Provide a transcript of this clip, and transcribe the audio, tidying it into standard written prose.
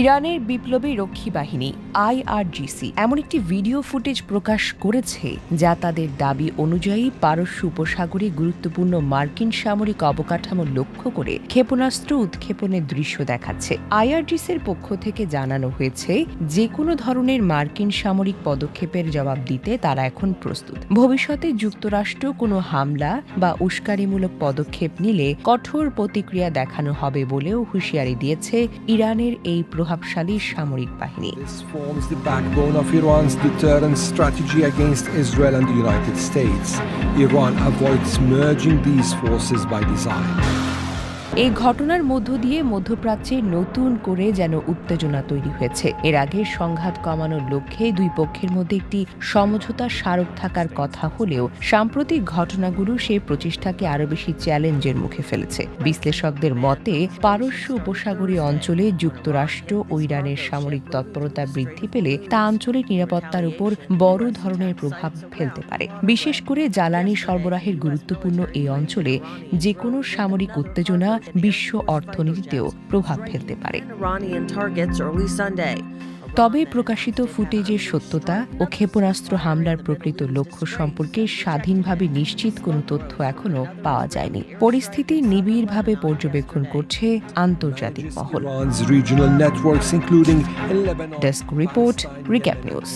ইরানের বিপ্লবী রক্ষী বাহিনী আইআরজিসি এমন একটি ভিডিও ফুটেজ প্রকাশ করেছে যা তাদের দাবি অনুযায়ী পারস্য উপসাগরে গুরুত্বপূর্ণ মার্কিন সামরিক অবকাঠামো লক্ষ্য করে ক্ষেপণাস্ত্র উৎক্ষেপণের দৃশ্য দেখাচ্ছে। আইআরজিসির পক্ষ থেকে জানানো হয়েছে, যে কোনো ধরনের মার্কিন সামরিক পদক্ষেপের জবাব দিতে তারা এখন প্রস্তুত। ভবিষ্যতে যুক্তরাষ্ট্র কোনো হামলা বা উস্কানিমূলক পদক্ষেপ নিলে কঠোর প্রতিক্রিয়া দেখানো হবে বলেও হুঁশিয়ারি দিয়েছে ইরানের এই প্রভাবশালী সামরিক বাহিনী। This forms the backbone of Iran's deterrence strategy against Israel and the United States. Iran avoids merging these forces by design. এই ঘটনার মধ্য দিয়ে মধ্যপ্রাচ্যে নতুন করে যেন উত্তেজনা তৈরি হয়েছে। এর আগে সংঘাত কমানোর লক্ষ্যে দুই পক্ষের মধ্যে একটি সমঝোতা স্মারক থাকার কথা হলেও সাম্প্রতিক ঘটনাগুলো সেই প্রচেষ্টাকে আরও বেশি চ্যালেঞ্জের মুখে ফেলেছে। বিশ্লেষকদের মতে, পারস্য উপসাগরীয় অঞ্চলে যুক্তরাষ্ট্র ও ইরানের সামরিক তৎপরতা বৃদ্ধি পেলে তা আঞ্চলিক নিরাপত্তার উপর বড় ধরনের প্রভাব ফেলতে পারে। বিশেষ করে জ্বালানি সরবরাহের গুরুত্বপূর্ণ এই অঞ্চলে যে কোনো সামরিক উত্তেজনা বিশ্ব অর্থনীতিতেও প্রভাব ফেলতে পারে। তবে প্রকাশিত ফুটেজের সত্যতা ও ক্ষেপণাস্ত্র হামলার প্রকৃত লক্ষ্য সম্পর্কে স্বাধীনভাবে নিশ্চিত কোনো তথ্য এখনো পাওয়া যায়নি। পরিস্থিতি নিবিড়ভাবে পর্যবেক্ষণ করছে আন্তর্জাতিক মহল। Desk report, recap news.